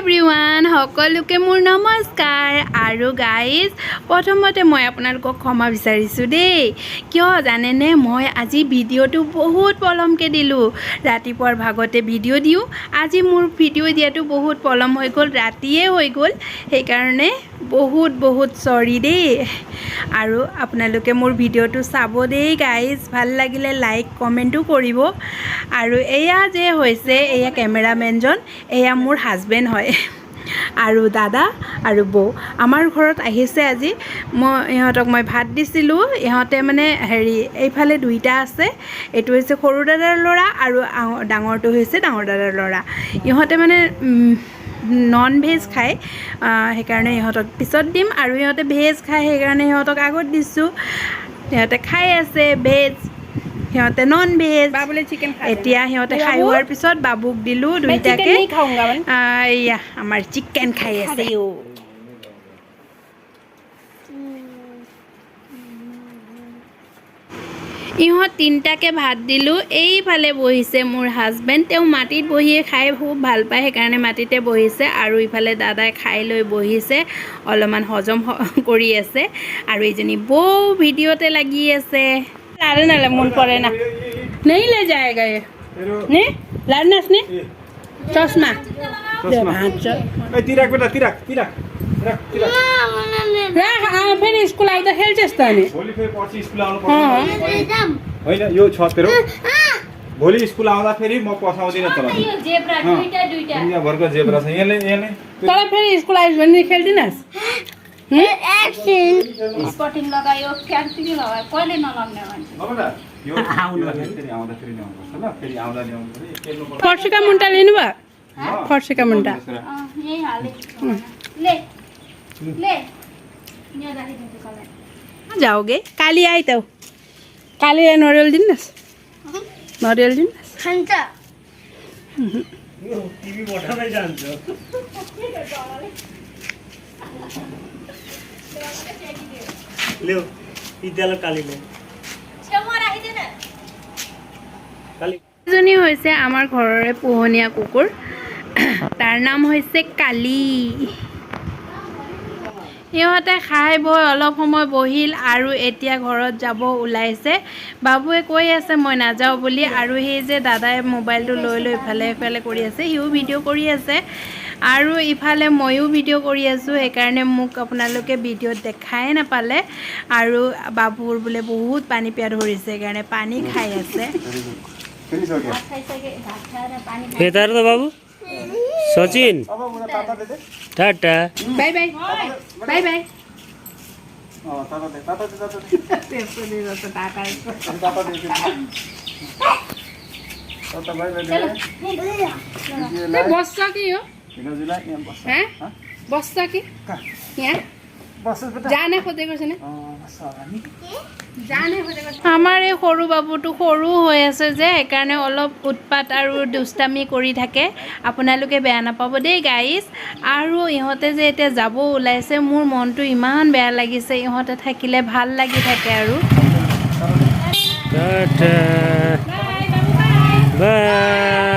everyone সকলোকে মোৰ নমস্কাৰ আৰু গাইজ প্ৰথমতে মই আপোনালোকক ক্ষমা বিচাৰিছোঁ দেই কিয় জানেনে মই আজি ভিডিঅ'টো বহুত পলমকৈ দিলোঁ ৰাতিপুৱাৰ ভাগতে ভিডিঅ' দিওঁ আজি মোৰ ভিডিঅ' দিয়াটো বহুত পলম হৈ গ'ল ৰাতিয়ে হৈ গ'ল সেইকাৰণে বহুত সৰি দেই আৰু আপোনালোকে মোৰ ভিডিঅ'টো চাব দেই গাইজ ভাল লাগিলে লাইক কমেণ্টো কৰিব আৰু এয়া যে হৈছে এয়া কেমেৰামেনজন এয়া মোৰ হাজবেণ্ড হয় আৰু দাদা আৰু বৌ আমাৰ ঘৰত আহিছে আজি ইহঁতক মই ভাত দিছিলোঁ ইহঁতে মানে হেৰি এইফালে দুইটা আছে এইটো হৈছে সৰু দাদাৰ ল'ৰা আৰু ডাঙৰটো হৈছে ডাঙৰ দাদাৰ ল'ৰা ইহঁতে মানে নন ভেজ খায় সেইকাৰণে ইহঁতক পিছত দিম আৰু ইহঁতে ভেজ খায় সেইকাৰণে ইহঁতক আগত দিছোঁ ইহঁতে খাই আছে ভেজ সিহঁতে নন ভেজ বাবুলে চিকেন খায় এতিয়া সিহঁতে খাই হোৱাৰ পিছত বাবুক দিলোঁ দুইটাকে এয়া আমাৰ চিকেন খাই আছে ইহঁত তিনিটাকে ভাত দিলোঁ এইফালে বহিছে মোৰ হাজবেণ্ড তেওঁ মাটিত বহিয়ে খাই খুব ভাল পায় সেইকাৰণে মাটিতে বহিছে আৰু ইফালে দাদাই খাই লৈ বহিছে অলপমান হজম কৰি আছে আৰু এইজনী বৌ ভিডিঅ'তে লাগি আছে लारे ना मन पड़े ना नहीं ले जाएगा ये नहीं लारनास ने चश्मा तिरक बेटा तिरक तिरक राख फिर स्कूल आई तो खेल चेस्ता नहीं भोलि फेरि पछि स्कुल आउनु पर्छ होइन यो छ तेरो भोलि स्कुल आउँदा फेरि म पसाउँदिन तँलाई यो जेब्रा दुईटा दुनिया भरको जेब्रा छ यसले तँलाई फेरि स्कुल आइस भने खेल्दिनस् एक्सन स्पोर्टिङ लगायो क्याम्पिङ लगायो कहिले नलाउने मान्छे यो आउँदा फेरि ल्याउनुपर्छ ल फेरि आउँदा ल्याउनुपर्छ फर्सीका मुन्टा लिनु भयो फर्सीका मुन्टा यही हाले ले ले यहाँ राखिदिन्छु कलाई जाओगे काली आई त काली नरियल दिनुहोस् नरियल दिनुहोस् खान्छ टिभी बढाउँदै जान्छ লেও ইতিয়ালৈ কালিলৈ কালি এজনী হৈছে আমাৰ ঘৰৰে পোহনীয়া কুকুৰ তাৰ নাম হৈছে কালি ইহঁতে খাই বৈ অলপ সময় বহিল আৰু এতিয়া ঘৰত যাব ওলাইছে বাবুৱে কৈ আছে মই নাযাওঁ বুলি আৰু সেই যে দাদাই মোবাইলটো লৈ ইফালে কৰি আছে সিও ভিডিঅ' কৰি আছে আৰু ইফালে ময়ো ভিডিঅ' কৰি আছোঁ সেইকাৰণে মোক আপোনালোকে ভিডিঅ'ত দেখাই নাপালে আৰু বাবুৰ বোলে বহুত পানী পিয়াহ ধৰিছে সেইকাৰণে পানী খাই আছে फेतार त बाबु Sachin tata bye by by by बस्छ कि यो बस्छ कि यहाँ जाने खोजेको छैन আমাৰ এই সৰু বাবুটো সৰু হৈ আছে যে সেইকাৰণে অলপ উৎপাত আৰু দুষ্টামি কৰি থাকে আপোনালোকে বেয়া নাপাব দেই গাইজ আৰু ইহঁতে যে এতিয়া যাব ওলাইছে মোৰ মনটো ইমান বেয়া লাগিছে ইহঁতে থাকিলে ভাল লাগি থাকে আৰু टाटा बाय